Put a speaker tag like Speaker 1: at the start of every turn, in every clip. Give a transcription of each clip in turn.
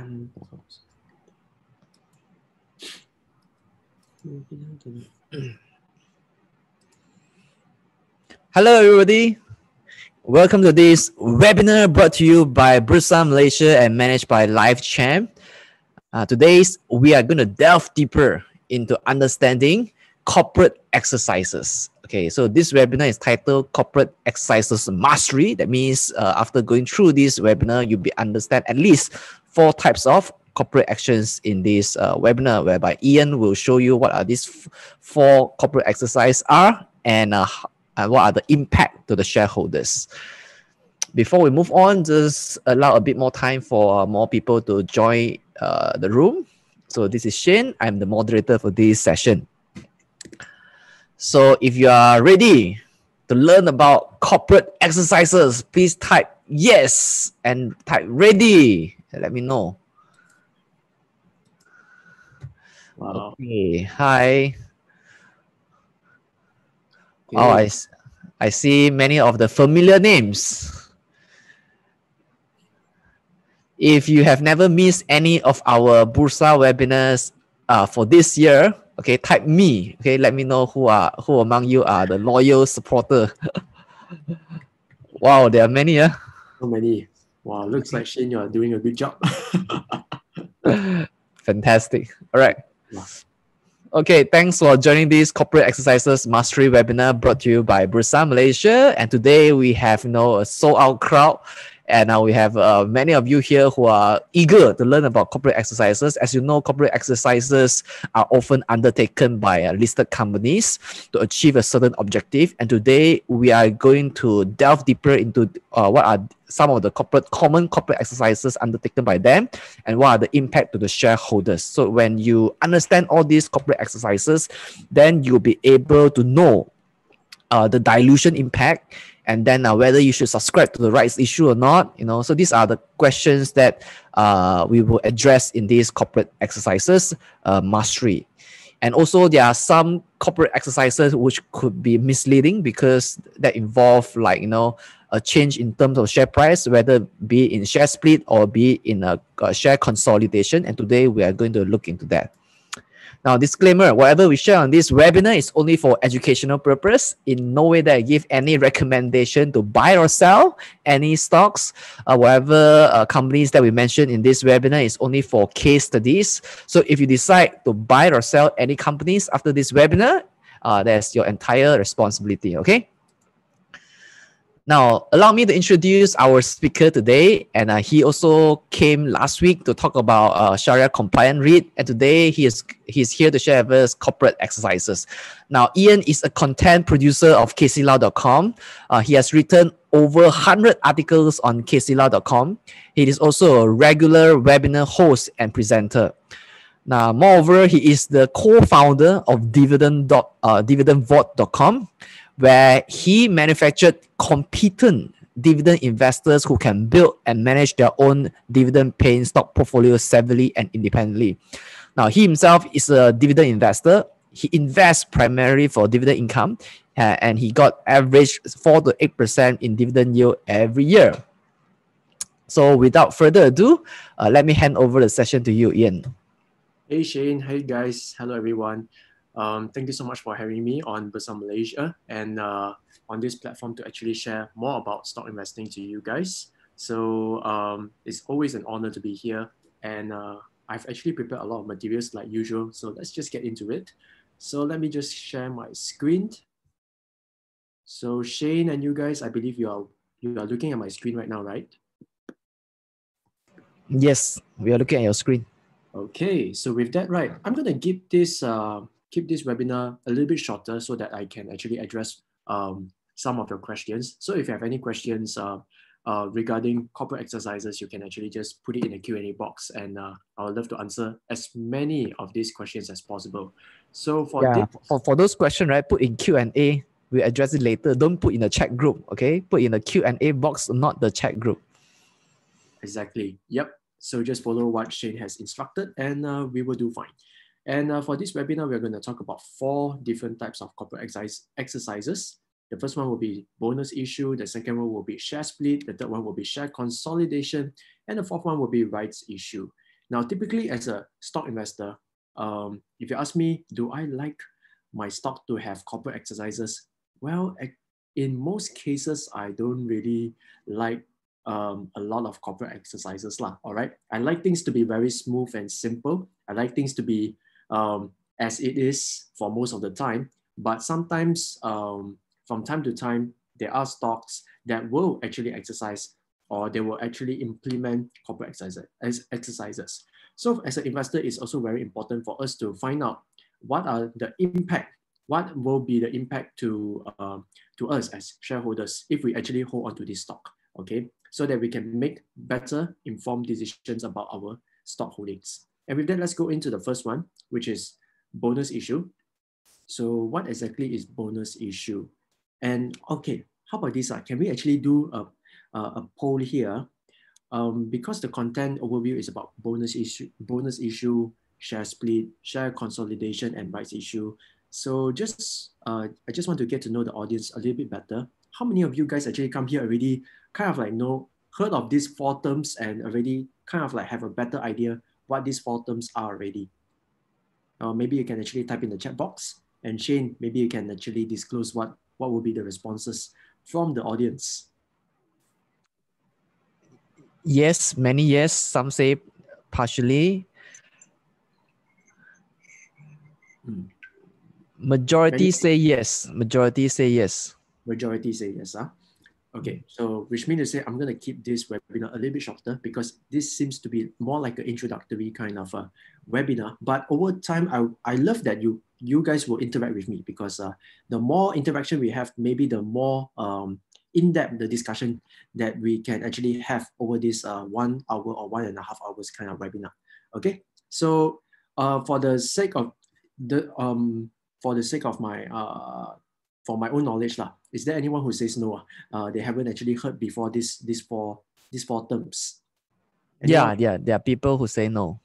Speaker 1: one.
Speaker 2: Hello, everybody. Welcome to this webinar brought to you by Bursa Malaysia and managed by LifeChamp. Today, we are going to delve deeper into understanding corporate exercises. Okay, so this webinar is titled Corporate Exercises Mastery. That means after going through this webinar, you'll be understand at least 4 types of corporate actions in this webinar, whereby Ian will show you what are these 4 corporate exercises are and what are the impact to the shareholders. Before we move on, just allow a bit more time for more people to join the room. So this is Shane. I'm the moderator for this session. So if you are ready to learn about corporate exercises, please type yes and type ready. Let me know.
Speaker 1: Wow.
Speaker 2: Okay. Hi.
Speaker 1: Okay.
Speaker 2: Oh, I see many of the familiar names. If you have never missed any of our Bursa webinars for this year, okay, type me. Okay, let me know who among you are the loyal supporter. Wow, there are many.
Speaker 1: So many. Wow, looks like Shane, you are doing a good job.
Speaker 2: Fantastic. All right.
Speaker 1: Wow.
Speaker 2: Okay, thanks for joining this Corporate Exercises Mastery webinar brought to you by Bursa Malaysia. And today we have a sold out crowd. And now we have many of you here who are eager to learn about corporate exercises. As you know, corporate exercises are often undertaken by listed companies to achieve a certain objective. And today we are going to delve deeper into what are some of the common corporate exercises undertaken by them and what are the impact to the shareholders. So when you understand all these corporate exercises, then you'll be able to know the dilution impact, and then whether you should subscribe to the rights issue or not. So these are the questions that we will address in these corporate exercises mastery. And also there are some corporate exercises which could be misleading because that involve a change in terms of share price, whether be in share split or be in a share consolidation. And today we are going to look into that. Now, disclaimer, whatever we share on this webinar is only for educational purpose. In no way that I give any recommendation to buy or sell any stocks. Whatever companies that we mentioned in this webinar is only for case studies. So if you decide to buy or sell any companies after this webinar, that's your entire responsibility, okay? Now, allow me to introduce our speaker today. And he also came last week to talk about Sharia compliant REIT. And today he's here to share with us corporate exercises. Now, Ian is a content producer of kclau.com. He has written over 100 articles on kclau.com. He is also a regular webinar host and presenter. Now, moreover, he is the co-founder of dividendvault.com, where he manufactured competent dividend investors who can build and manage their own dividend-paying stock portfolio savvily and independently. Now, he himself is a dividend investor. He invests primarily for dividend income, and he got average 4 to 8% in dividend yield every year. So without further ado, let me hand over the session to you, Ian.
Speaker 1: Hey Shane, hey guys, hello everyone. Thank you so much for having me on Bursa Malaysia and on this platform to actually share more about stock investing to you guys. So it's always an honor to be here, and I've actually prepared a lot of materials like usual. So let's just get into it. So let me just share my screen. So Shane and you guys, I believe you are looking at my screen right now, right?
Speaker 2: Yes, we are looking at your screen.
Speaker 1: Okay, so with that, right, I'm gonna keep this webinar a little bit shorter so that I can actually address some of your questions. So if you have any questions regarding corporate exercises, you can actually just put it in the Q&A box, and I would love to answer as many of these questions as possible. So for
Speaker 2: those questions, right, put in Q&A. We address it later. Don't put in the chat group, okay? Put in the Q&A box, not the chat group.
Speaker 1: Exactly. Yep. So just follow what Shane has instructed, and we will do fine. And for this webinar, we're going to talk about 4 different types of corporate exercises. The first one will be bonus issue. The second one will be share split. The third one will be share consolidation. And the fourth one will be rights issue. Now, typically as a stock investor, if you ask me, do I like my stock to have corporate exercises? Well, in most cases, I don't really like a lot of corporate exercises lah. All right, I like things to be very smooth and simple. I like things to be as it is for most of the time. But sometimes, from time to time, there are stocks that will actually exercise or they will actually implement corporate exercises. So as an investor, it's also very important for us to find out what are the impact, what will be the impact to us as shareholders if we actually hold on to this stock, okay? So that we can make better informed decisions about our stock holdings. And with that, let's go into the first one, which is bonus issue. So what exactly is bonus issue? And okay, how about this? Can we actually do a poll here? Because the content overview is about bonus issue, share split, share consolidation, and rights issue. So I just want to get to know the audience a little bit better. How many of you guys actually come here already kind of like heard of these four terms and already kind of like have a better idea what these four terms are already? Maybe you can actually type in the chat box. And Shane, maybe you can actually disclose what will be the responses from the audience.
Speaker 2: Yes, many yes. Some say partially. Majority say yes. Majority say yes.
Speaker 1: Majority say yes. Okay, so which means to say I'm going to keep this webinar a little bit shorter because this seems to be more like an introductory kind of a webinar. But over time, I love that you guys will interact with me because the more interaction we have, maybe the more in-depth the discussion that we can actually have over this 1 hour or 1.5 hours kind of webinar. Okay, so for the sake of my for my own knowledge lah, is there anyone who says no? They haven't actually heard before these four terms.
Speaker 2: Anyone? Yeah, there are people who say no.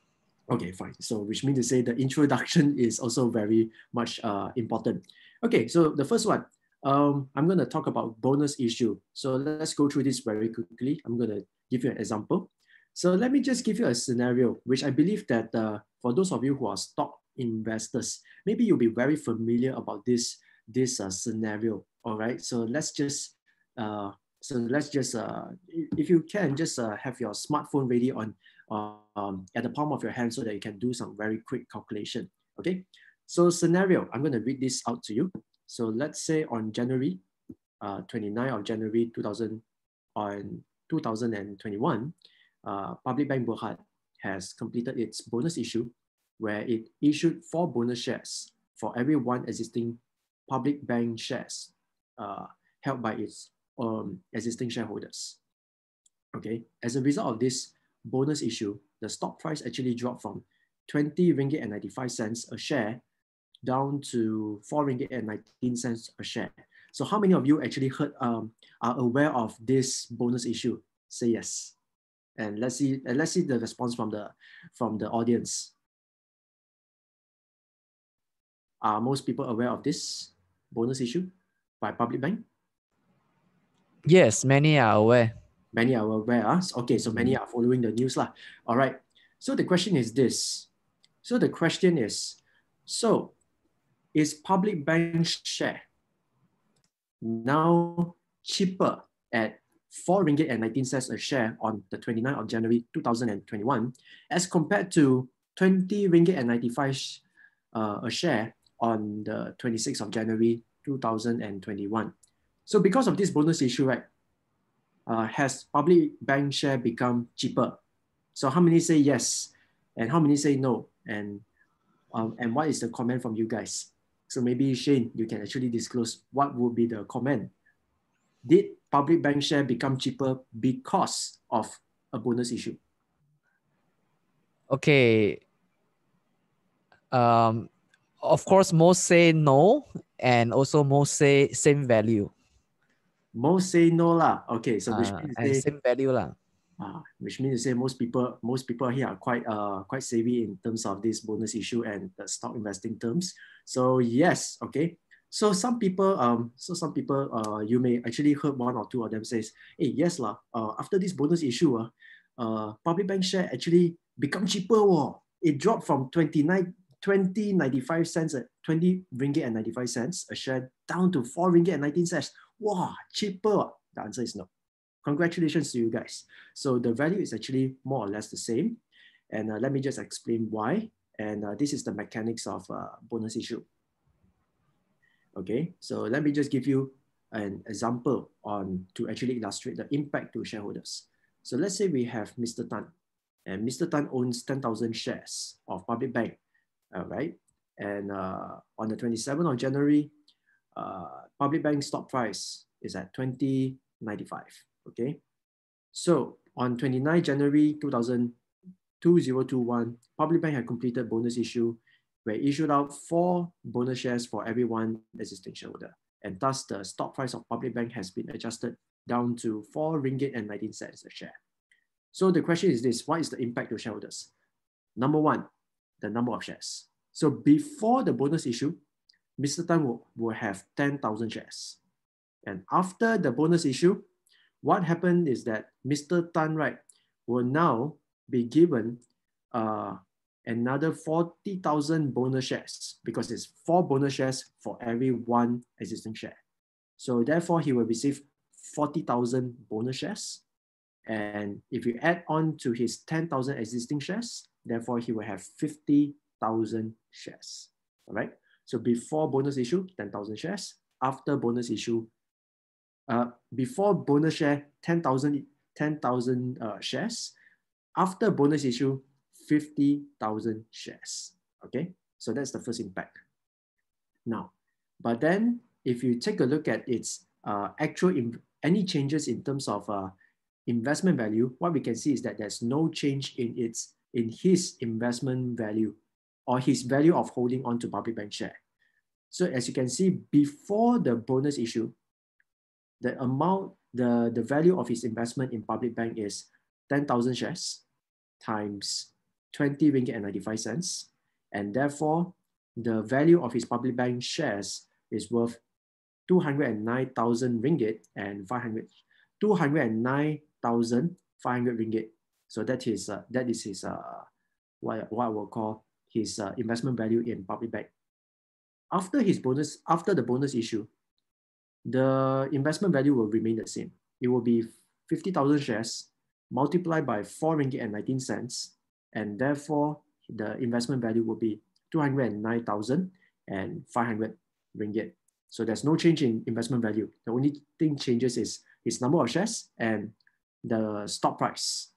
Speaker 1: Okay, fine. So which means to say the introduction is also very much important. Okay, so the first one, I'm going to talk about bonus issue. So let's go through this very quickly. I'm going to give you an example. So let me just give you a scenario, which I believe that for those of you who are stock investors, maybe you'll be very familiar about this scenario. All right, so let's just if you can just have your smartphone ready on at the palm of your hand so that you can do some very quick calculation. Okay, so scenario, I'm going to read this out to you. So let's say on January 29 of January 2021, Public Bank Berhad has completed its bonus issue where it issued 4 bonus shares for every 1 existing public bank shares held by its existing shareholders. Okay, as a result of this bonus issue, the stock price actually dropped from 20 ringgit and 95 cents a share down to 4 ringgit and 19 cents a share. So how many of you actually heard are aware of this bonus issue? Say yes. And let's see the response from the audience. Are most people aware of this bonus issue by Public Bank?
Speaker 2: Yes, many are aware.
Speaker 1: Many are aware. Okay, so many are following the news lah. All right. So the question is this. So the question is, so is Public Bank share now cheaper at 4 ringgit and 19 cents a share on the 29th of January 2021 as compared to 20 ringgit and 95 a share on the 26th of January 2021. So because of this bonus issue, right, has Public Bank share become cheaper? So how many say yes and how many say no? And what is the comment from you guys? So maybe Shane, you can actually disclose what would be the comment. Did Public Bank share become cheaper because of a bonus issue?
Speaker 2: Okay. Of course, most say no, and also most say same value.
Speaker 1: Most say no lah. Okay, so which means
Speaker 2: and same value lah.
Speaker 1: Which means to say most people here are quite savvy in terms of this bonus issue and the stock investing terms. So yes, okay. So some people, you may actually heard 1 or 2 of them says, hey, yes lah, after this bonus issue, Public Bank share actually become cheaper. Whoa. It dropped from 20.95 cents at 20 ringgit and 95 cents a share down to 4 ringgit and 19 cents. Wow, cheaper. The answer is no. Congratulations to you guys. So the value is actually more or less the same. And let me just explain why. And this is the mechanics of bonus issue. Okay, so let me just give you an example on to actually illustrate the impact to shareholders. So let's say we have Mr. Tan, and Mr. Tan owns 10,000 shares of Public Bank, right? And on the 27th of January, Public Bank stock price is at 20.95, okay? So on 29 January 2021, Public Bank had completed bonus issue where it issued out 4 bonus shares for every one existing shareholder. And thus the stock price of Public Bank has been adjusted down to 4 ringgit and 19 cents a share. So the question is this, what is the impact to shareholders? Number one, the number of shares. So before the bonus issue, Mr. Tan will have 10,000 shares. And after the bonus issue, what happened is that Mr. Tan, right, will now be given another 40,000 bonus shares because it's 4 bonus shares for every 1 existing share. So therefore, he will receive 40,000 bonus shares. And if you add on to his 10,000 existing shares, therefore he will have 50,000 shares. All right. So before bonus issue, 10,000 shares. After bonus issue, before bonus share, 10,000 shares. After bonus issue, 50,000 shares. Okay, so that's the first impact. Now, but then if you take a look at its any changes in terms of investment value, what we can see is that there's no change in his investment value or his value of holding on to Public Bank share. So as you can see, before the bonus issue, the amount, the value of his investment in Public Bank is 10,000 shares times 20 ringgit and 95 cents. And therefore, the value of his Public Bank shares is worth 209,000 ringgit and 209,500 ringgit. So that is his what I will call his investment value in Public Bank. After the bonus issue, the investment value will remain the same. It will be 50,000 shares multiplied by 4 ringgit and 19 cents, and therefore the investment value will be 209,500 ringgit. So there's no change in investment value. The only thing changes is his number of shares and the stock price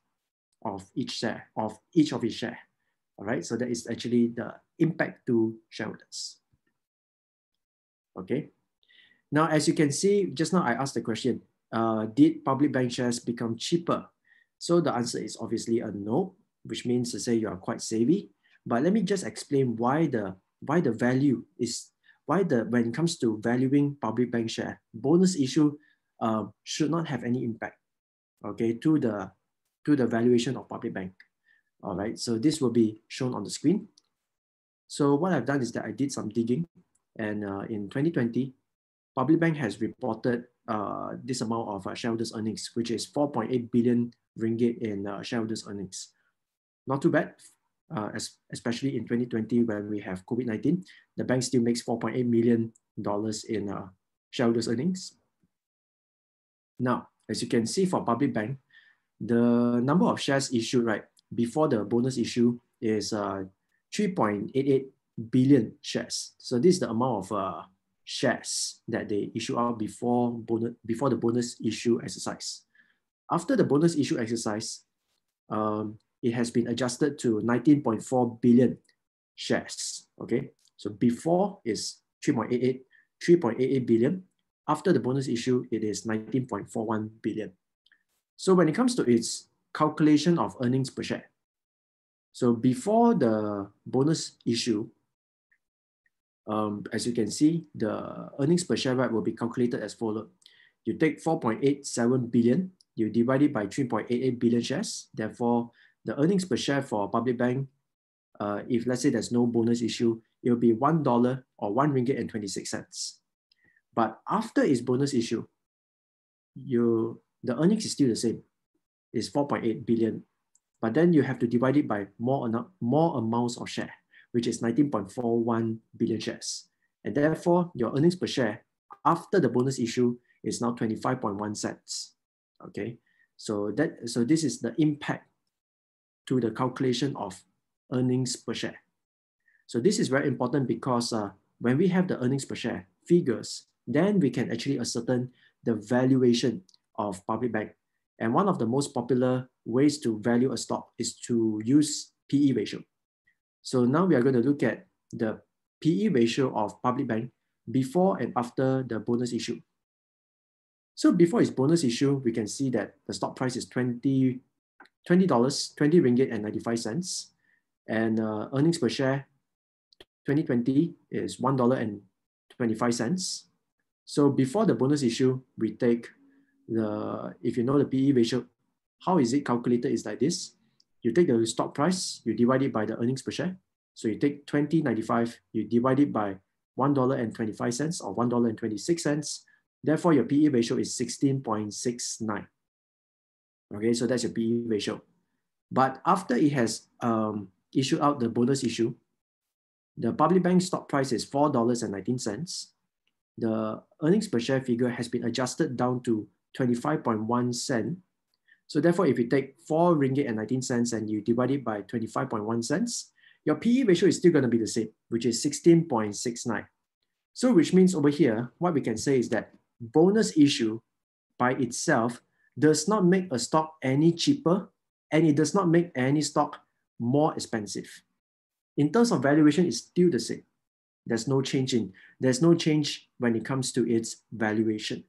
Speaker 1: of each of his share. All right, so that is actually the impact to shareholders. Okay. Now, as you can see, just now I asked the question, did Public Bank shares become cheaper? So the answer is obviously a no, which means to say you are quite savvy. But let me just explain why the value is, when it comes to valuing Public Bank share, bonus issue should not have any impact, okay, to the valuation of Public Bank. All right, so this will be shown on the screen. So what I've done is that I did some digging, and in 2020, Public Bank has reported this amount of shareholders' earnings, which is 4.8 billion ringgit in shareholders' earnings. Not too bad, especially in 2020 when we have COVID-19. The bank still makes $4.8 million in shareholders' earnings. Now, as you can see for Public Bank, the number of shares issued right before the bonus issue is 3.88 billion shares. So this is the amount of shares that they issue out before the bonus issue exercise. After the bonus issue exercise, it has been adjusted to 19.4 billion shares. Okay, so before is 3.88 billion. After the bonus issue, it is 19.41 billion. So when it comes to its calculation of earnings per share, so before the bonus issue, as you can see, the earnings per share right will be calculated as follows. You take 4.87 billion, you divide it by 3.88 billion shares. Therefore, the earnings per share for Public Bank, if let's say there's no bonus issue, it will be $1 or 1 ringgit and 26 cents. But after its bonus issue, the earnings is still the same. It's 4.8 billion but then you have to divide it by more amounts of share, which is 19.41 billion shares. And therefore, your earnings per share after the bonus issue is now 25.1 cents. Okay, so this is the impact to the calculation of earnings per share. So this is very important because when we have the earnings per share figures, then we can actually ascertain the valuation of public bank. And one of the most popular ways to value a stock is to use PE ratio. So now we are going to look at the PE ratio of public bank before and after the bonus issue. So before its bonus issue, we can see that the stock price is $20, 20 ringgit and 95 cents. And earnings per share 2020 is $1.25. So before the bonus issue, we take if you know the PE ratio, how is it calculated is like this. You take the stock price, you divide it by the earnings per share. So you take 20.95, you divide it by $1.25 or $1.26. Therefore, your PE ratio is 16.69. Okay, so that's your PE ratio. But after it has issued out the bonus issue, the public bank stock price is $4.19. The earnings per share figure has been adjusted down to 25.1 cent. So therefore, if you take 4 ringgit and 19 cents and you divide it by 25.1 cents, your PE ratio is still going to be the same, which is 16.69. So which means over here, what we can say is that bonus issue by itself does not make a stock any cheaper, and it does not make any stock more expensive. In terms of valuation, it's still the same. There's no change when it comes to its valuation.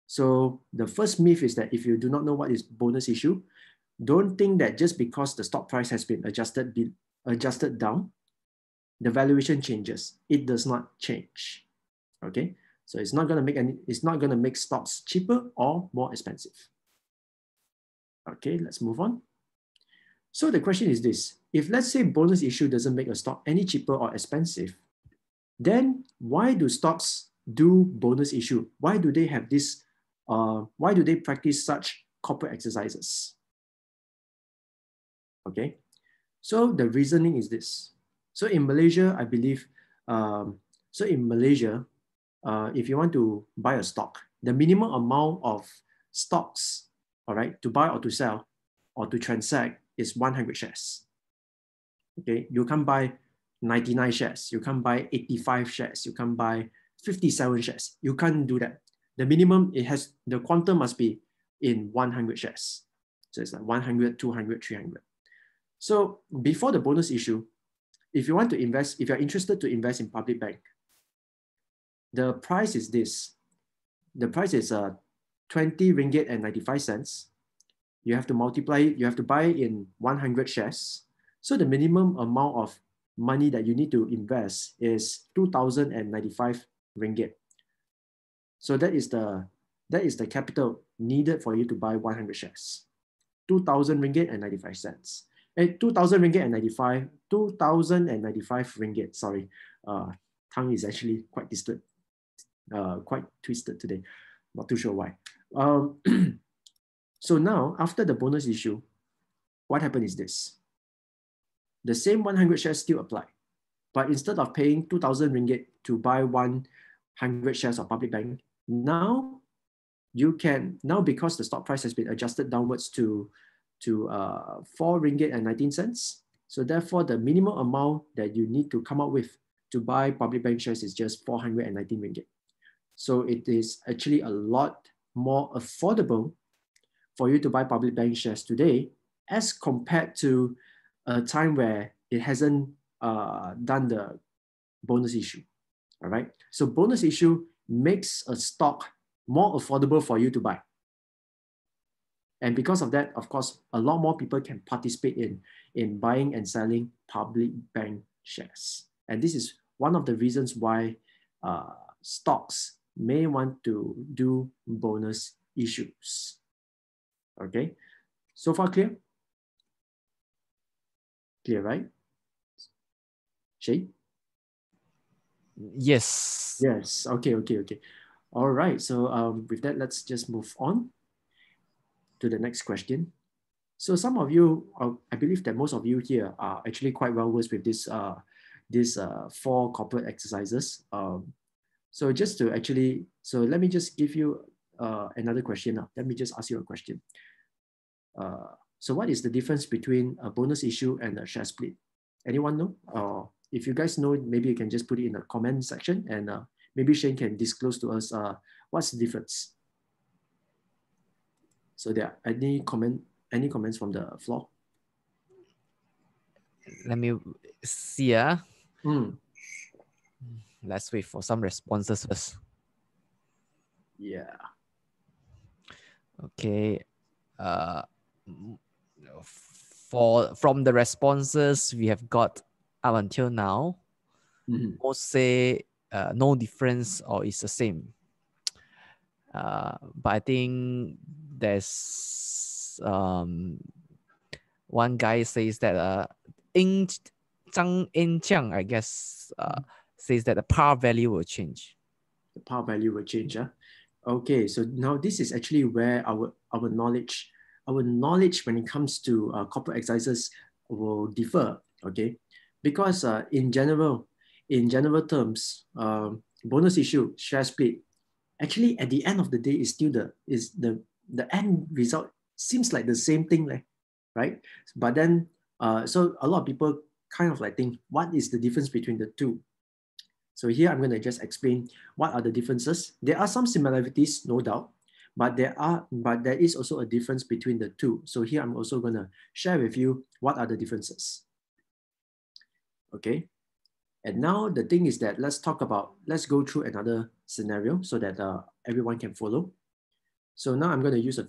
Speaker 1: So the first myth is that if you do not know what is bonus issue, don't think that just because the stock price has been adjusted down, the valuation changes. It does not change. Okay, so it's not going to make stocks cheaper or more expensive. Okay, let's move on. So the question is this: if let's say bonus issue doesn't make a stock any cheaper or expensive, then why do stocks do bonus issue? Why do they have this? Why do they practice such corporate exercises? Okay, so the reasoning is this. So in Malaysia, I believe, if you want to buy a stock, the minimum amount of stocks, all right, to buy or to sell or to transact is 100 shares. Okay, you can't buy 99 shares, you can't buy 85 shares, you can't buy 57 shares. You can't do that. The minimum, the quantum must be in 100 shares. So it's like 100, 200, 300. So before the bonus issue, if you want to invest, if you're interested to invest in public bank, the price is this. The price is 20 ringgit and 95 cents. You have to multiply it, you have to buy in 100 shares. So the minimum amount of money that you need to invest is 2,095 ringgit. So that is the capital needed for you to buy 100 shares. 2,000 ringgit and 95 cents. 2,000 ringgit and 2,095 ringgit. Sorry, tongue is actually quite twisted today. Not too sure why. So now, after the bonus issue, what happened is this. The same 100 shares still apply. But instead of paying 2,000 ringgit to buy 100 shares of public bank, now because the stock price has been adjusted downwards to 4 ringgit and 19 cents. So therefore, the minimum amount that you need to come up with to buy public bank shares is just 419 ringgit. So it is actually a lot more affordable for you to buy public bank shares today as compared to a time where it hasn't done the bonus issue. All right. So bonus issue makes a stock more affordable for you to buy. And because of that, of course, a lot more people can participate in buying and selling public bank shares. And this is one of the reasons why stocks may want to do bonus issues. Okay, so far clear? Clear, right? Shay?
Speaker 2: Yes.
Speaker 1: Yes, okay. All right, so with that, let's just move on to the next question. So some of you, I believe that most of you here are actually quite well versed with this 4 corporate exercises. So just to actually, so let me just give you another question now. Let me just ask you a question. So what is the difference between a bonus issue and a share split? Anyone know? If you guys know, maybe you can just put it in the comment section, and maybe Shane can disclose to us what's the difference. So there are any comments from the floor?
Speaker 2: Let me see. Let's wait for some responses first.
Speaker 1: Yeah.
Speaker 2: Okay. From the responses we have got up until now, most say no difference or it's the same. But I think there's one guy says that Zhang Enqiang, I guess, says that the par value will change.
Speaker 1: The par value will change. Okay, so now this is actually where our knowledge when it comes to corporate exercises will differ. Okay, because in general terms, bonus issue, share split, actually at the end of the day is still the end result seems like the same thing, right? But then so a lot of people kind of like think, what is the difference between the two? So here I'm going to just explain what are the differences. There are some similarities, no doubt, but there is also a difference between the two. So here I'm also going to share with you what are the differences. Okay. And now the thing is that let's go through another scenario so that everyone can follow. So now I'm going to use a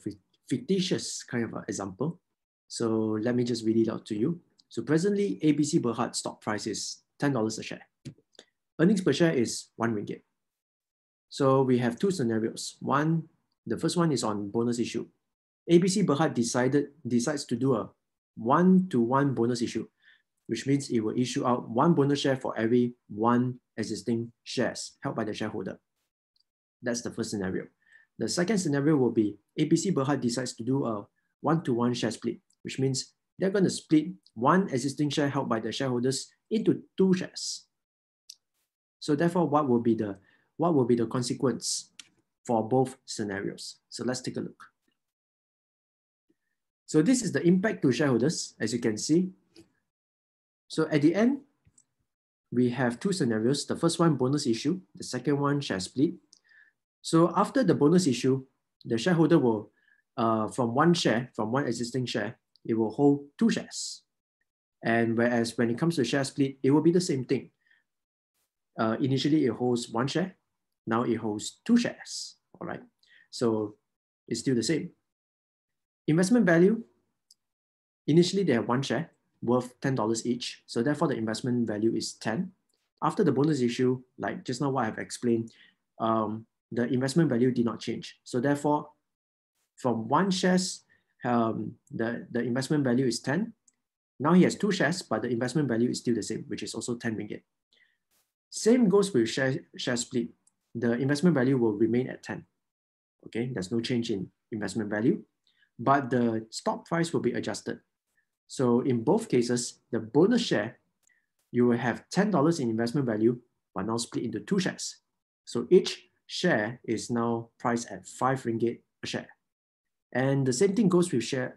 Speaker 1: fictitious kind of example. So let me just read it out to you. So presently, ABC Berhad stock price is $10 a share. Earnings per share is 1 ringgit. So we have two scenarios. The first one is on bonus issue. ABC Berhad decides to do a 1-to-1 bonus issue, which means it will issue out 1 bonus share for every 1 existing shares held by the shareholder. That's the first scenario. The second scenario will be ABC Berhad decides to do a 1-to-1 share split, which means they're going to split 1 existing share held by the shareholders into 2 shares. So therefore, what will be the consequence for both scenarios? So let's take a look. So this is the impact to shareholders, as you can see. So at the end, we have 2 scenarios. The first one, bonus issue. The second one, share split. So after the bonus issue, the shareholder will, from one existing share, it will hold 2 shares. And whereas when it comes to share split, it will be the same thing. Initially, it holds 1 share. Now it holds 2 shares. All right. So it's still the same. Investment value. Initially, they have 1 share worth $10 each. So therefore, the investment value is 10. After the bonus issue, like just now what I've explained, the investment value did not change. So therefore, from 1 shares, the investment value is 10. Now he has 2 shares, but the investment value is still the same, which is also 10 ringgit. Same goes with share split. The investment value will remain at 10. Okay, there's no change in investment value, but the stock price will be adjusted. So in both cases, the bonus share, you will have $10 in investment value, but now split into 2 shares. So each share is now priced at 5 ringgit a share. And the same thing goes with share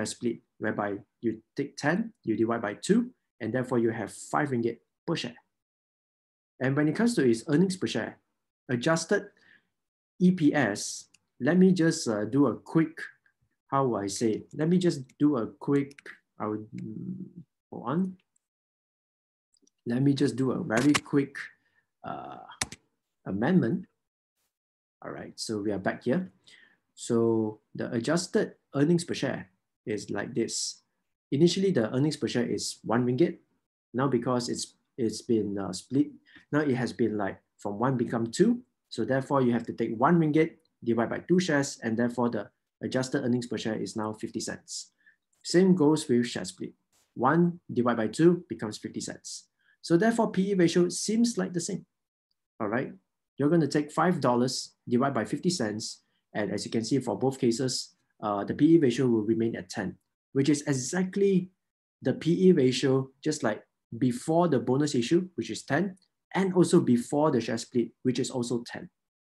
Speaker 1: split, whereby you take 10, you divide by 2, and therefore you have 5 ringgit per share. And when it comes to its earnings per share, adjusted EPS, let me just do a quick, how will I say it? Let me just do a quick, hold on. Let me just do a very quick amendment. All right, so we are back here. So the adjusted earnings per share is like this. Initially, the earnings per share is 1 ringgit. Now, because it's been split, now it has been like from 1 become 2. So therefore, you have to take 1 ringgit, divide by 2 shares, and therefore the adjusted earnings per share is now 50 cents. Same goes with share split. 1 divided by 2 becomes 50 cents. So therefore, PE ratio seems like the same. All right, you're going to take $5, divide by 50 cents, and as you can see for both cases, the PE ratio will remain at 10. which is exactly the PE ratio, just like before the bonus issue, which is 10, and also before the share split, which is also 10.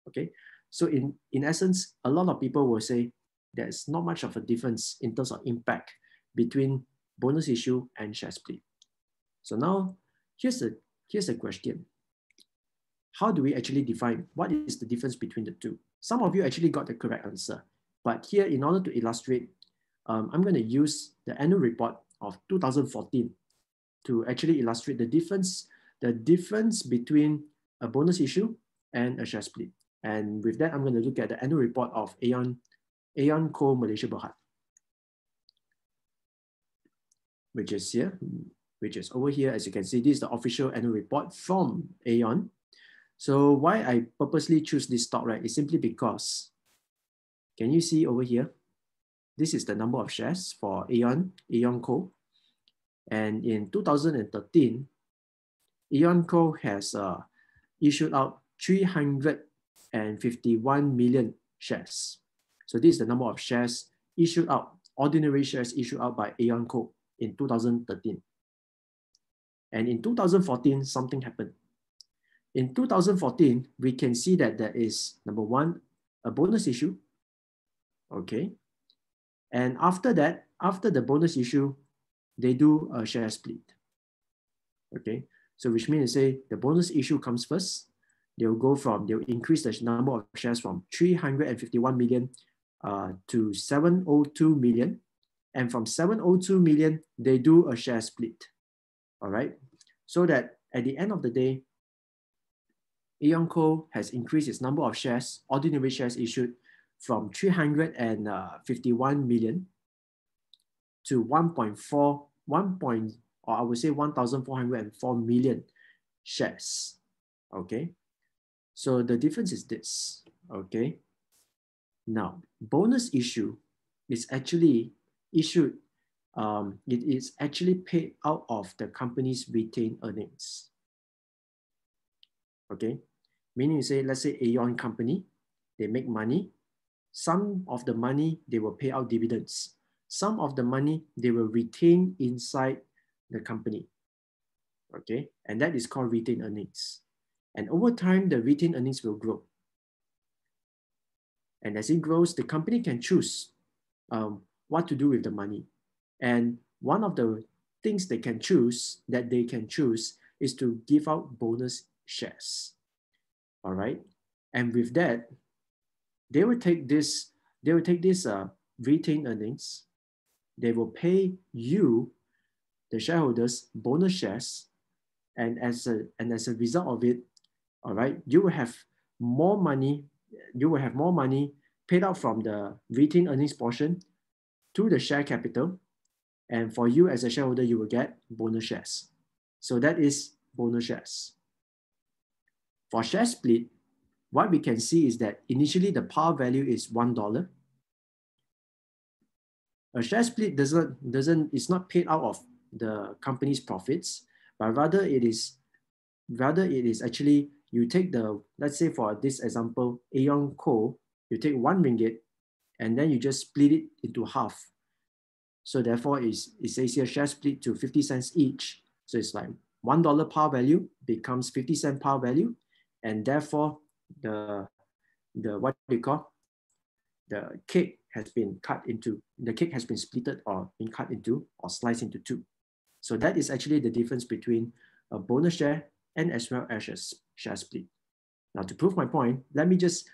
Speaker 1: Okay, so in essence, a lot of people will say there's not much of a difference in terms of impact between bonus issue and share split. So now here's a question. How do we actually define what is the difference between the two? Some of you actually got the correct answer, but here, in order to illustrate, I'm going to use the annual report of 2014 to actually illustrate the difference between a bonus issue and a share split. And with that, I'm going to look at the annual report of Aeon Co Malaysia Berhad, which is here, which is over here. As you can see, this is the official annual report from Aeon. So why I purposely choose this stock, right, is simply because, can you see over here? This is the number of shares for Aeon Co. And in 2013, Aeon Co has issued out 351 million shares. So this is the number of shares issued out, ordinary shares issued out by Aeon Co in 2013. And in 2014, something happened. In 2014, we can see that there is, number one, a bonus issue. Okay. And after that, after the bonus issue, they do a share split. Okay. So which means to say the bonus issue comes first. They'll increase the number of shares from 351 million to 702 million. And from 702 million, they do a share split. All right. So that at the end of the day, Aeon Co has increased its number of shares, ordinary shares issued, from 351 million to 1,404 million shares. Okay, so the difference is this. Okay, now bonus issue is actually issued. It is actually paid out of the company's retained earnings. Okay, meaning you say, let's say Aeon company, they make money. Some of the money they will pay out dividends. Some of the money they will retain inside the company. Okay, and that is called retained earnings. And over time, the retained earnings will grow. And as it grows, the company can choose what to do with the money. And one of the things they can choose is to give out bonus shares. All right, and with that, they will take this retained earnings. They will pay you, the shareholders, bonus shares, and as a result of it, all right, you will have more money. You will have more money paid out from the retained earnings portion to the share capital, and for you as a shareholder, you will get bonus shares. So that is bonus shares. For share split, what we can see is that initially the par value is $1. A share split is not paid out of the company's profits, but rather it is actually, you take the, let's say for this example, Aeon Co, you take RM1 and then you just split it into half. So therefore it says here share split to 50 cents each. So it's like $1 par value becomes 50 cent par value, and therefore the what do you call, the cake has been splitted or been cut into or sliced into two. So that is actually the difference between a bonus share and as well as a share split. Now to prove my point, let me just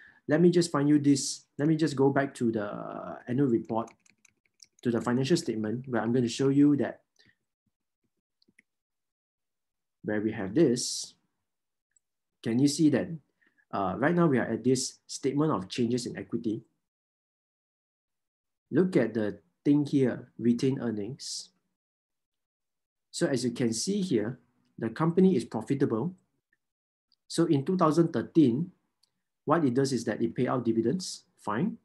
Speaker 1: find you this. Let me just go back to the annual report, to the financial statement, where I'm going to show you that where we have this. Can you see that right now we are at this statement of changes in equity. Look at the thing here, retained earnings. So as you can see here, the company is profitable. So in 2013, what it does is that it pay out dividends, fine.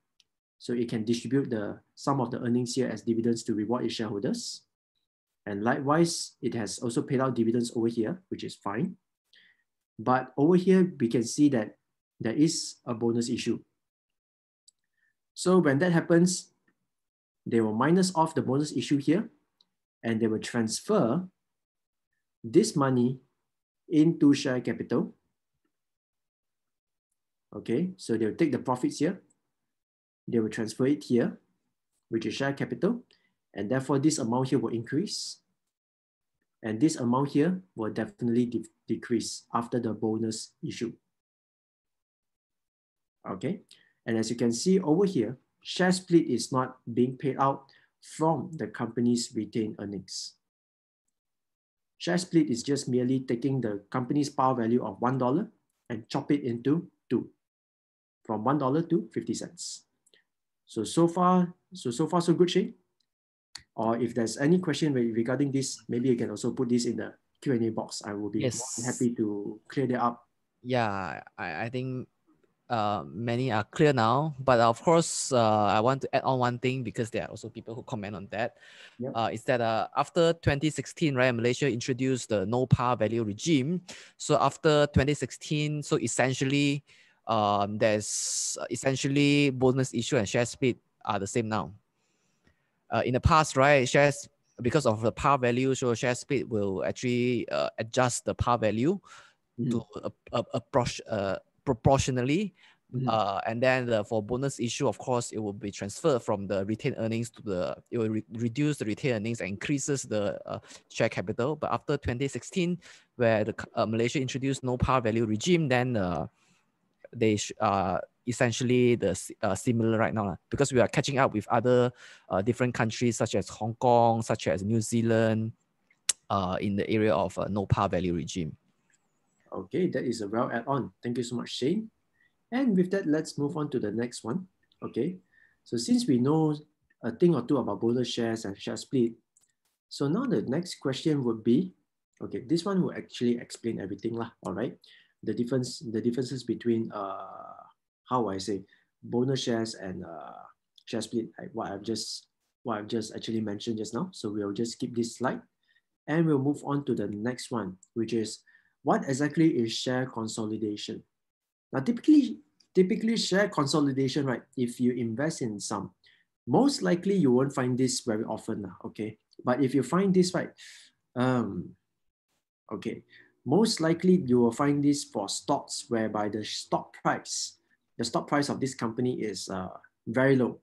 Speaker 1: So it can distribute some of the earnings here as dividends to reward its shareholders. And likewise, it has also paid out dividends over here, which is fine. But over here, we can see that there is a bonus issue. So when that happens, they will minus off the bonus issue here, and they will transfer this money into share capital. Okay, so they'll take the profits here, they will transfer it here, which is share capital, and therefore this amount here will increase, and this amount here will definitely decrease after the bonus issue. Okay, and as you can see over here, share split is not being paid out from the company's retained earnings. Share split is just merely taking the company's par value of $1 and chop it into 2, from $1 to 50 cents. So far so good, Shane? Or if there's any question regarding this, maybe you can also put this in the Q&A box. I will be more than happy to clear that up.
Speaker 2: Yeah, I think many are clear now, but of course, I want to add on one thing because there are also people who comment on that.
Speaker 1: Yep.
Speaker 2: Is that after 2016, right, Malaysia introduced the no par value regime. So after 2016, so essentially, there's essentially bonus issue and share split are the same now. In the past, right, shares, because of the par value, so share split will actually adjust the par value to proportionally. And then for bonus issue, of course, it will be transferred from the retained earnings to the, it will reduce the retained earnings and increases the share capital. But after 2016, where the Malaysia introduced no par value regime, then they essentially similar right now, because we are catching up with other different countries such as Hong Kong, such as New Zealand, in the area of no par value regime.
Speaker 1: Okay, that is a well add-on. Thank you so much, Shane. And with that, let's move on to the next one. Okay, so since we know a thing or two about bonus shares and share split, so now the next question would be, okay, this one will actually explain everything lah. All right, the differences between how I say bonus shares and share split, like what I've just actually mentioned just now. So we'll just skip this slide, and we'll move on to the next one, which is what exactly is share consolidation? Now, typically share consolidation, right? If you invest in some, most likely you won't find this very often, okay? But if you find this, right, okay, most likely you will find this for stocks whereby the stock price of this company is very low,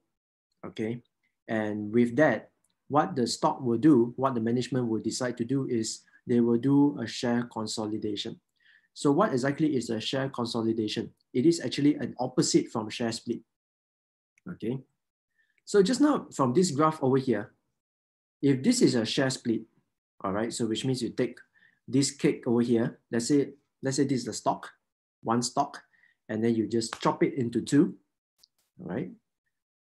Speaker 1: okay? And with that, what the stock will do, what the management will decide to do is they will do a share consolidation. So what exactly is a share consolidation? It is actually an opposite from share split. Okay. So just now from this graph over here, if this is a share split, all right, so which means you take this cake over here, let's say this is the stock, one stock, and then you just chop it into 2, all right?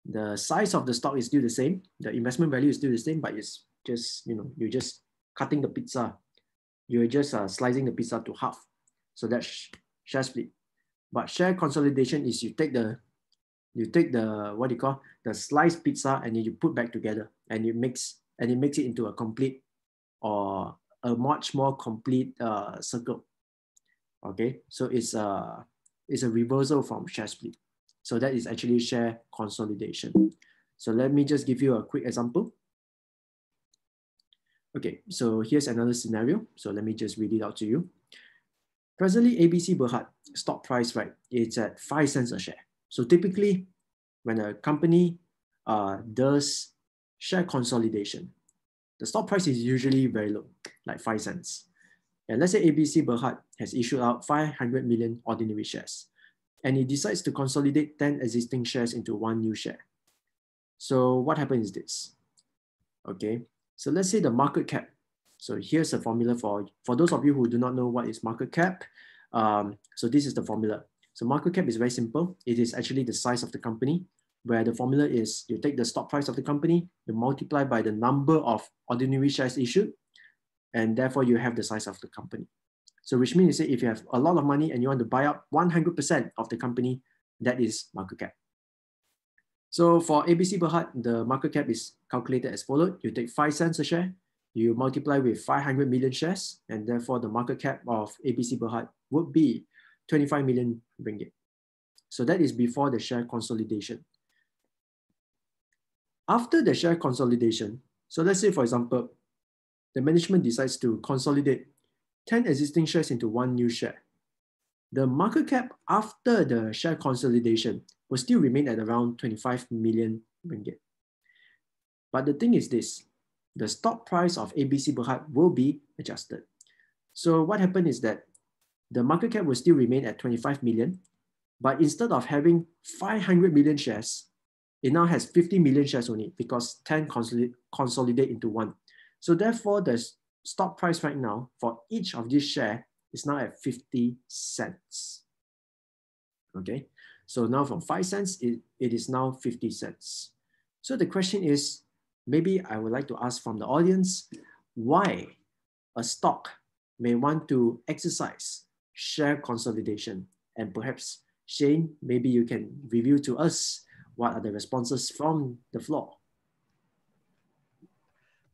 Speaker 1: The size of the stock is still the same, the investment value is still the same, but it's just, you're just cutting the pizza. You're just slicing the pizza to half. So that's share split. But share consolidation is you take the what do you call the sliced pizza and then you put back together and it makes it into a complete or a much more complete circle. Okay, so it's a reversal from share split. So that is actually share consolidation. So let me just give you a quick example. Okay, so here's another scenario. So let me just read it out to you. Presently, ABC Berhad stock price, right, it's at 5 cents a share. So typically, when a company does share consolidation, the stock price is usually very low, like 5 cents. And let's say ABC Berhad has issued out 500 million ordinary shares, and it decides to consolidate 10 existing shares into one new share. So what happens is this. Okay, so let's say the market cap. So here's a formula for those of you who do not know what is market cap. So this is the formula. So market cap is very simple. It is actually the size of the company, where the formula is you take the stock price of the company, you multiply by the number of ordinary shares issued, and therefore you have the size of the company. So which means if you have a lot of money and you want to buy up 100% of the company, that is market cap. So for ABC Berhad, the market cap is calculated as follows. You take 5 cents a share, you multiply with 500 million shares, and therefore the market cap of ABC Berhad would be 25 million ringgit. So that is before the share consolidation. After the share consolidation, so let's say, for example, the management decides to consolidate 10 existing shares into one new share. The market cap after the share consolidation will still remain at around 25 million ringgit. But the thing is this, the stock price of ABC Berhad will be adjusted. So what happened is that the market cap will still remain at 25 million, but instead of having 500 million shares, it now has 50 million shares only because 10 consolidate into one. So therefore, the stock price right now for each of these shares is now at 50 cents. Okay, so now from 5 cents, it is now 50 cents. So the question is, maybe I would like to ask from the audience, why a stock may want to exercise share consolidation? And perhaps Shane, maybe you can review to us what are the responses from the floor.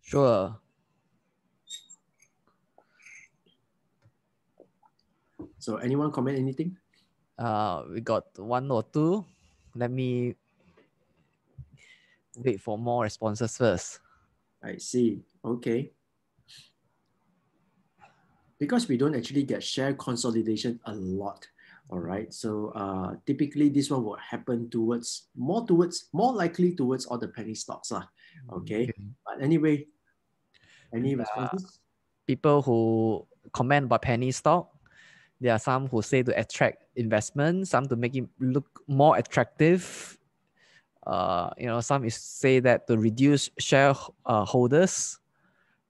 Speaker 2: Sure.
Speaker 1: So anyone comment anything?
Speaker 2: We got one or two. Let me wait for more responses first.
Speaker 1: I see. Okay. Because we don't actually get share consolidation a lot. All right. So typically this one will happen more likely towards all the penny stocks. Okay. But anyway, any responses?
Speaker 2: People who comment about penny stock, there are some who say to attract investment, some to make it look more attractive. Some say that to reduce shareholders,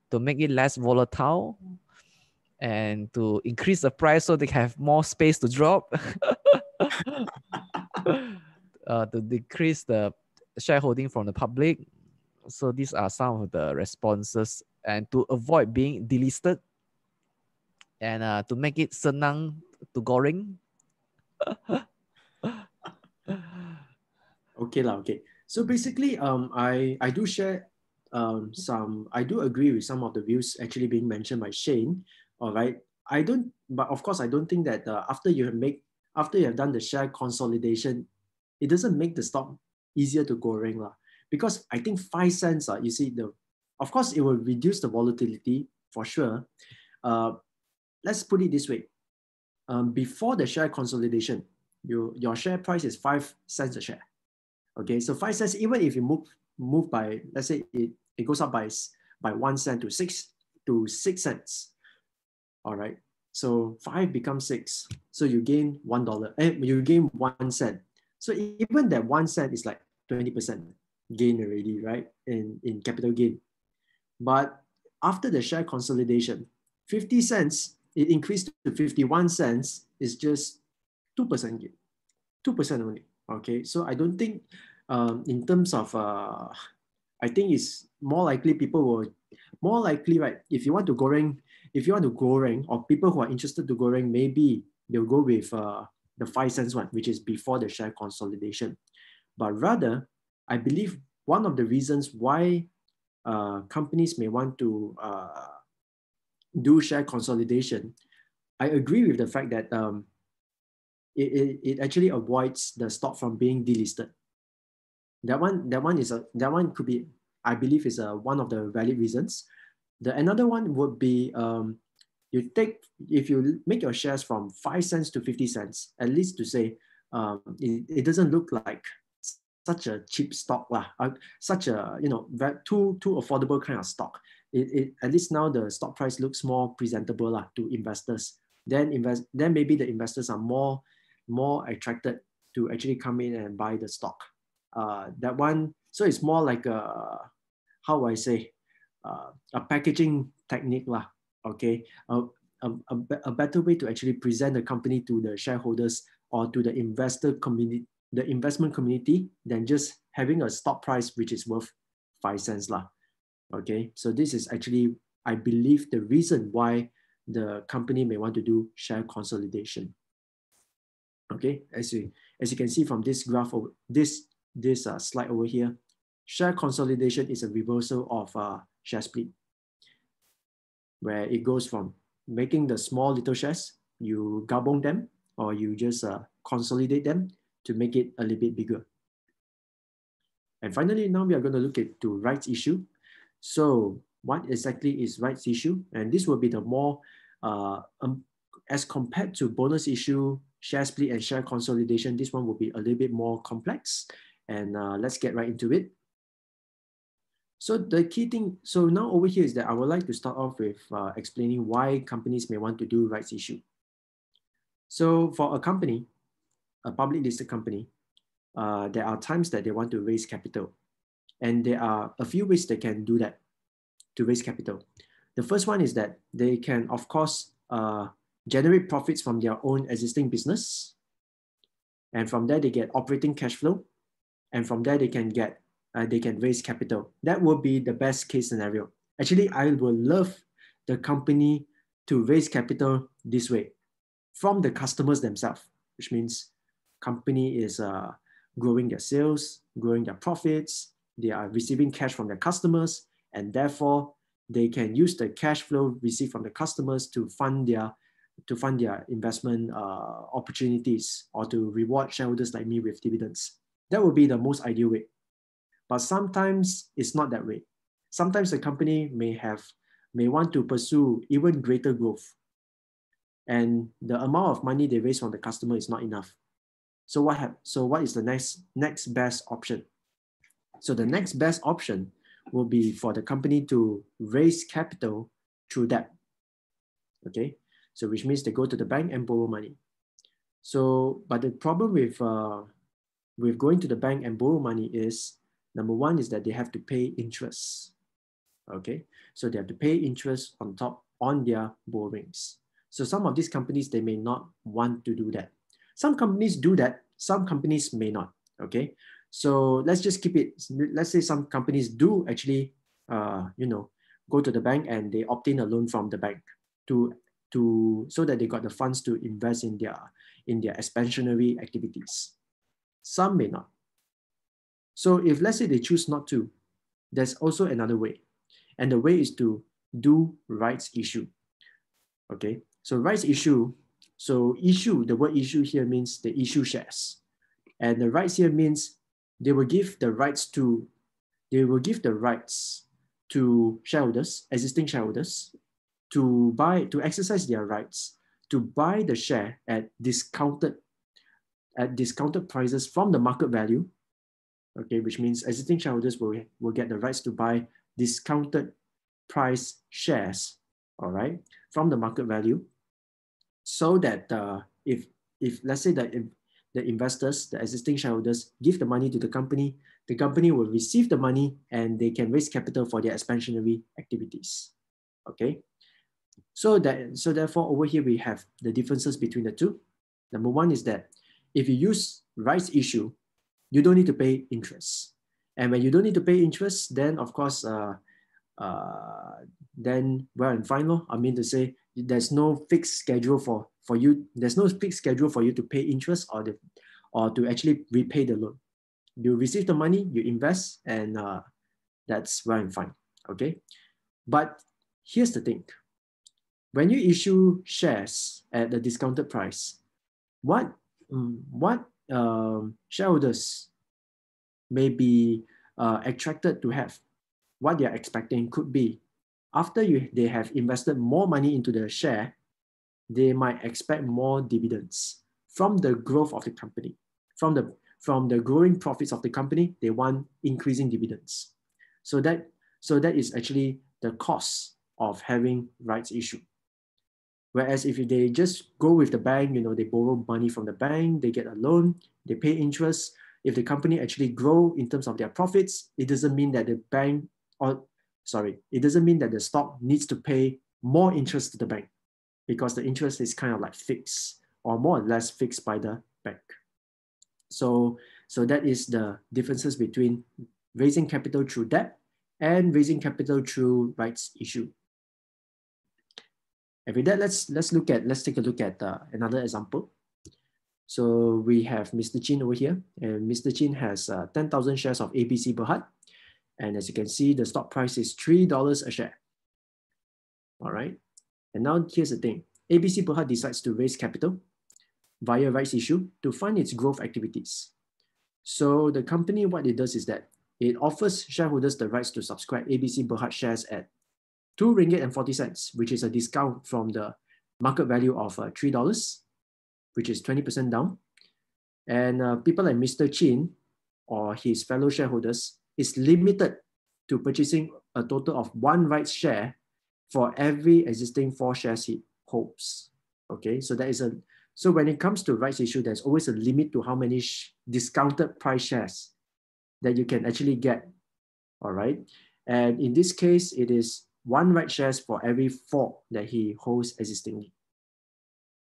Speaker 2: to make it less volatile, and to increase the price so they have more space to drop. To decrease the shareholding from the public. So these are some of the responses, and to avoid being delisted, and to make it senang to goreng.
Speaker 1: Okay lah. Okay. So basically, I do share I do agree with some of the views actually being mentioned by Shane. All right. But of course, I don't think that after you have done the share consolidation, it doesn't make the stock easier to goreng lah. Because I think 5 cents, you see, of course, it will reduce the volatility for sure. Let's put it this way. Before the share consolidation, your share price is 5 cents a share. Okay, so 5 cents, even if you move by, let's say it goes up by 1 cent to 6 cents. All right, so 5 becomes 6. So you gain $1. You gain 1 cent. So even that 1 cent is like 20% gain already, right? In capital gain. But after the share consolidation, 50 cents, it increased to 51 cents, is just 2% gain. 2% only. Okay, so I don't think in terms of, I think it's more likely right? If you want to goreng, or people who are interested to goreng, maybe they'll go with the 5 cents one, which is before the share consolidation. But rather, I believe one of the reasons why companies may want to do share consolidation, I agree with the fact that it actually avoids the stock from being delisted. That one could be, I believe, is one of the valid reasons. Another one would be if you make your shares from 5 cents to 50 cents, at least to say it doesn't look like such a cheap stock such a too affordable kind of stock. At least now the stock price looks more presentable to investors. Then maybe the investors are more attracted to actually come in and buy the stock. That one, so it's more like a packaging technique okay, a better way to actually present the company to the shareholders or to the investment community than just having a stock price which is worth 5 cents Okay, so this is actually, I believe, the reason why the company may want to do share consolidation. Okay, as you can see from this graph, this slide over here, share consolidation is a reversal of share split, where it goes from making the small little shares, you gabong them, or you just consolidate them to make it a little bit bigger. And finally, now we are going to look at to rights issue. So what exactly is rights issue? And this will be the more, as compared to bonus issue, share split, and share consolidation, this one will be a little bit more complex. And let's get right into it. So the key thing, so now over here is that I would like to start off with explaining why companies may want to do rights issue. So for a company, a public listed company, there are times that they want to raise capital. And there are a few ways they can do that to raise capital. The first one is that they can, of course, generate profits from their own existing business. And from there, they get operating cash flow. And from there, they can raise capital. That would be the best case scenario. Actually, I would love the company to raise capital this way from the customers themselves, which means company is growing their sales, growing their profits, they are receiving cash from their customers, and therefore they can use the cash flow received from the customers to fund their investment opportunities, or to reward shareholders like me with dividends. That would be the most ideal way. But sometimes it's not that way. Sometimes the company may want to pursue even greater growth, and the amount of money they raise from the customer is not enough. So what is the next best option? So the next best option will be for the company to raise capital through debt. Okay, so which means they go to the bank and borrow money. So, but the problem with going to the bank and borrow money is, number one is that they have to pay interest. Okay, so they have to pay interest on top on their borrowings. So some of these companies, they may not want to do that. Some companies do that, some companies may not. Okay, so let's just keep it. Let's say some companies do actually, go to the bank and they obtain a loan from the bank so that they got the funds to invest in their expansionary activities. Some may not. So if let's say they choose not to, there's also another way, and the way is to do rights issue. Okay, so rights issue. So issue, the word issue here means they issue shares, and the rights here means they will give the rights to shareholders, existing shareholders, to exercise their rights to buy the share at discounted prices from the market value. Okay, which means existing shareholders will get the rights to buy discounted price shares, all right, from the market value, so that if let's say that the investors, the existing shareholders, give the money to the company will receive the money and they can raise capital for their expansionary activities. Okay, so therefore over here we have the differences between the two. Number one is that if you use rights issue, you don't need to pay interest. And when you don't need to pay interest, then of course, then well and fine. I mean to say, there's no fixed schedule for you. There's no fixed schedule for you to pay interest or to actually repay the loan. You receive the money, you invest, and that's well and fine. Okay, but here's the thing: when you issue shares at the discounted price, what shareholders may be attracted to have, what they are expecting could be, after they have invested more money into the share, they might expect more dividends from the growth of the company. From the growing profits of the company, they want increasing dividends. So that is actually the cost of having rights issue. Whereas if they just go with the bank, they borrow money from the bank, they get a loan, they pay interest. If the company actually grow in terms of their profits, it doesn't mean that it doesn't mean that the stock needs to pay more interest to the bank, because the interest is kind of like fixed, or more or less fixed by the bank. So that is the differences between raising capital through debt and raising capital through rights issue. And with that, let's take a look at another example. So we have Mr. Chin over here, and Mr. Chin has 10,000 shares of ABC Berhad. And as you can see, the stock price is $3 a share. All right. And now here's the thing. ABC Berhad decides to raise capital via rights issue to fund its growth activities. So the company, what it does is that it offers shareholders the rights to subscribe ABC Berhad shares at RM2.40, which is a discount from the market value of $3, which is 20% down. And people like Mr. Chin or his fellow shareholders is limited to purchasing a total of 1 rights share for every existing 4 shares he holds. Okay, so so when it comes to rights issue, there's always a limit to how many discounted price shares that you can actually get. All right, and in this case, it is 1 right shares for every 4 that he holds existingly.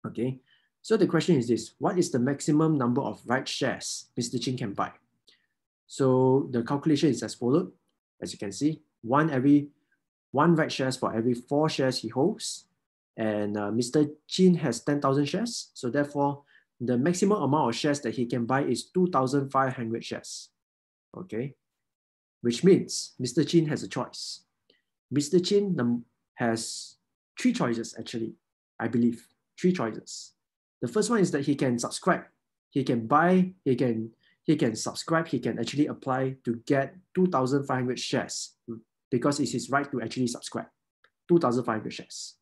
Speaker 1: Okay, so the question is this: what is the maximum number of right shares Mr. Chin can buy? So the calculation is as followed. As you can see, 1 right shares for every 4 shares he holds. And Mr. Chin has 10,000 shares. So therefore, the maximum amount of shares that he can buy is 2,500 shares. Okay, which means Mr. Chin has a choice. Mr. Chin has 3 choices, actually, I believe. 3 choices. The first one is that he can subscribe. He can buy, he can subscribe, he can actually apply to get 2,500 shares because it's his right to actually subscribe. 2,500 shares.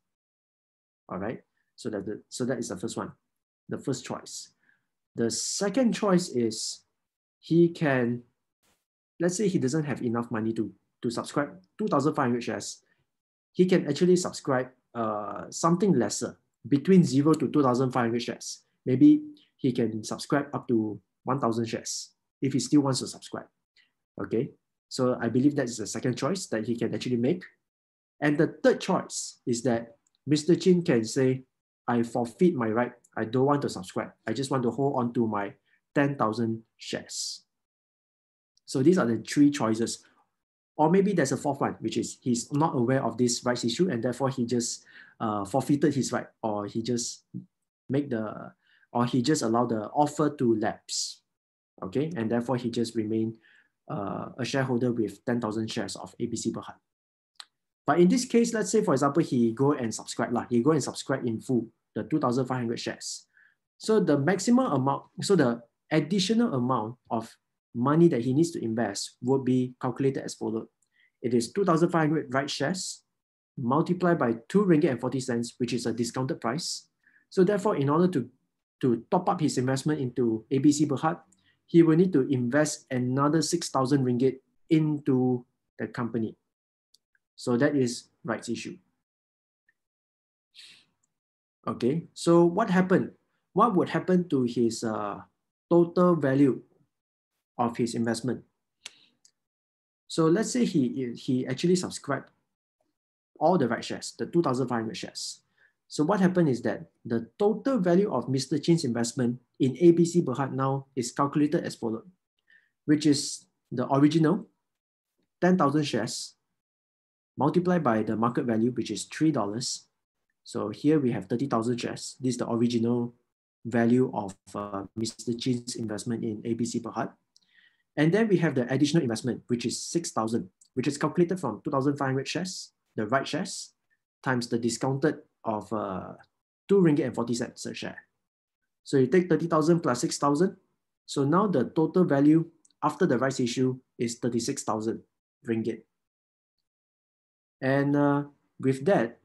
Speaker 1: All right, so that is the first one, the first choice. The second choice is he can, let's say he doesn't have enough money to subscribe 2,500 shares. He can actually subscribe something lesser, between 0 to 2,500 shares. Maybe he can subscribe up to 1,000 shares if he still wants to subscribe. Okay, so I believe that is the second choice that he can actually make. And the third choice is that Mr. Chin can say, I forfeit my right. I don't want to subscribe. I just want to hold on to my 10,000 shares. So these are the 3 choices. Or maybe there's a fourth one, which is he's not aware of this rights issue and therefore he just forfeited his right, or he just allowed the offer to lapse. Okay, and therefore he just remained a shareholder with 10,000 shares of ABC Berhad. But in this case, let's say, for example, he go and subscribe in full, the 2,500 shares. So the maximum amount, so the additional amount of money that he needs to invest would be calculated as follows. It is 2,500 right shares multiplied by RM2.40, which is a discounted price. So therefore, in order to top up his investment into ABC Berhad, he will need to invest another 6,000 ringgit into the company. So that is rights issue. Okay, so what happened? What would happen to his total value of his investment? So let's say he actually subscribed all the right shares, the 2,500 shares. So what happened is that the total value of Mr. Chin's investment in ABC Berhad now is calculated as follows, which is the original 10,000 shares multiplied by the market value, which is $3. So here we have 30,000 shares. This is the original value of Mr. Chin's investment in ABC Berhad. And then we have the additional investment, which is 6,000, which is calculated from 2,500 shares, the right shares, times the discounted of RM2.40 a share. So you take 30,000 plus 6,000. So now the total value after the rights issue is 36,000 ringgit. And with that,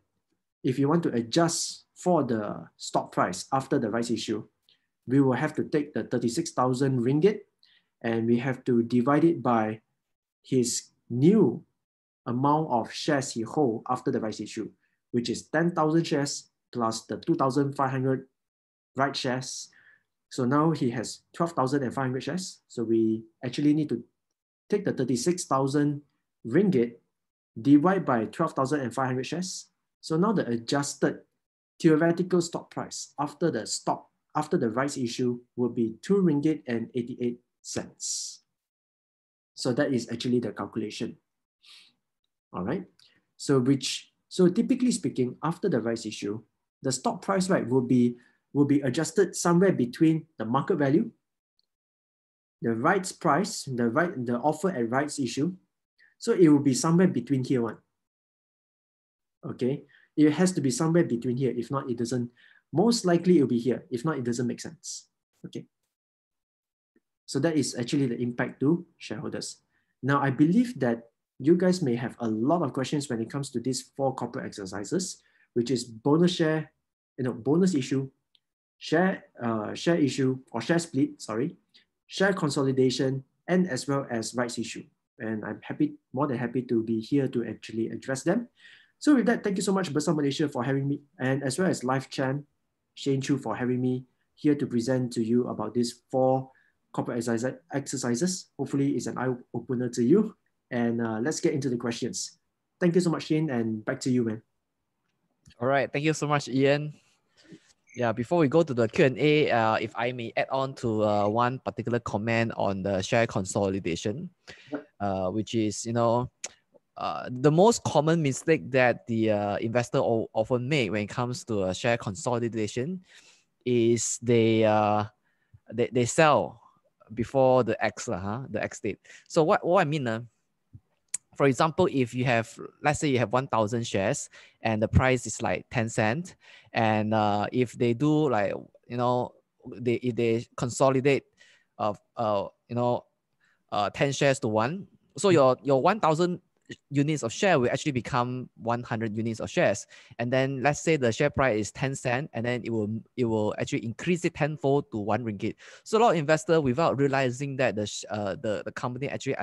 Speaker 1: if you want to adjust for the stock price after the rights issue, we will have to take the 36,000 ringgit and we have to divide it by his new amount of shares he holds after the rights issue, which is 10,000 shares plus the 2,500 right shares. So now he has 12,500 shares. So we actually need to take the 36,000 ringgit, divide by 12,500 shares. So now the adjusted theoretical stock price after the rights issue will be RM2.88. So that is actually the calculation. All right. So typically speaking, after the rights issue, the stock price right will be adjusted somewhere between the market value, the rights price, the offer at rights issue. So it will be somewhere between here one. Okay, it has to be somewhere between here. If not, it doesn't. Most likely it will be here. If not, it doesn't make sense. Okay. So that is actually the impact to shareholders. Now, I believe that you guys may have a lot of questions when it comes to these 4 corporate exercises, which is bonus share, bonus issue, share issue or share split, sorry, share consolidation, and as well as rights issue. And I'm more than happy to be here to actually address them. So with that, thank you so much, Bursa Malaysia, for having me, and as well as Life Chan, Shane Chu, for having me here to present to you about these 4 corporate exercises. Hopefully it's an eye-opener to you. And let's get into the questions. Thank you so much, Shane, and back to you, man.
Speaker 2: All right. Thank you so much, Ian. Yeah, before we go to the Q&A, if I may add on to one particular comment on the share consolidation, which is, the most common mistake that the investor often make when it comes to a share consolidation is they sell before the X date. So what I mean, for example, if you have, let's say you have 1,000 shares and the price is like 10 cents, and if they do like, if they consolidate 10 shares to 1, so your 1,000 units of share will actually become 100 units of shares. And then let's say the share price is 10 cents, and then it will actually increase it tenfold to 1 ringgit. So a lot of investors, without realizing that the company actually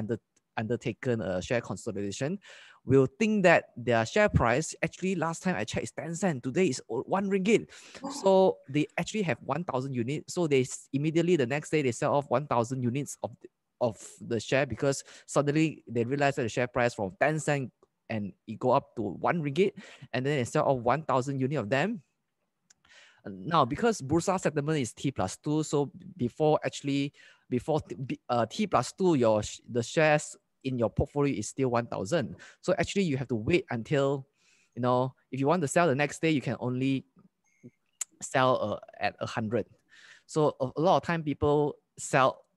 Speaker 2: undertaken a share consolidation, will think that their share price actually last time I checked is 10 cents, today is 1 ringgit. So they actually have 1,000 units. So they immediately the next day they sell off 1,000 units of the share, because suddenly they realize that the share price from 10 cents and it go up to 1 ringgit, and then they sell off 1,000 units of them. Now, because Bursa settlement is T+2, so before T+2, the shares in your portfolio is still 1,000. So actually you have to wait until, if you want to sell the next day, you can only sell at 100. So a lot of time people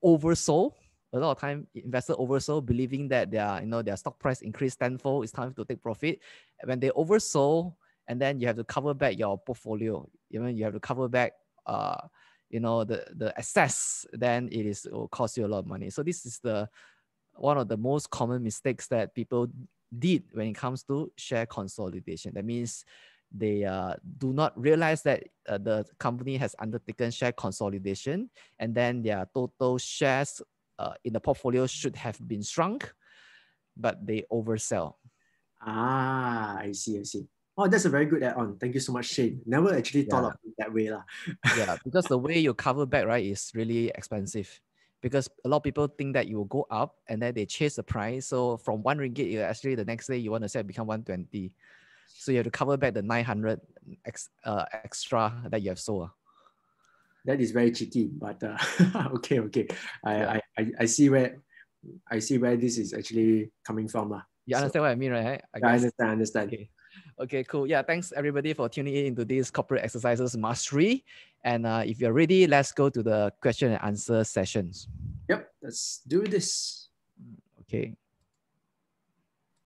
Speaker 2: oversold. A lot of time investors oversold, believing that their stock price increased tenfold, it's time to take profit. When they oversold, and then you have to cover back your portfolio. You have to cover back the excess, then it will cost you a lot of money. So this is one of the most common mistakes that people did when it comes to share consolidation. That means they do not realize that the company has undertaken share consolidation, and then their total shares in the portfolio should have been shrunk, but they oversell.
Speaker 1: I see. Oh, that's a very good add-on. Thank you so much, Shane. Never actually thought of it that way.
Speaker 2: Yeah, because the way you cover back, right, is really expensive. Because a lot of people think that you will go up, and then they chase the price. So from 1 ringgit, actually the next day you want to sell become 120. So you have to cover back the 900 extra that you have sold.
Speaker 1: That is very tricky, but okay. I see where this is actually coming from.
Speaker 2: You understand what I mean, right?
Speaker 1: I understand.
Speaker 2: Okay, cool. Yeah, thanks everybody for tuning in into this corporate exercises mastery. And if you're ready, let's go to the question and answer sessions.
Speaker 1: Yep, let's do this.
Speaker 2: Okay.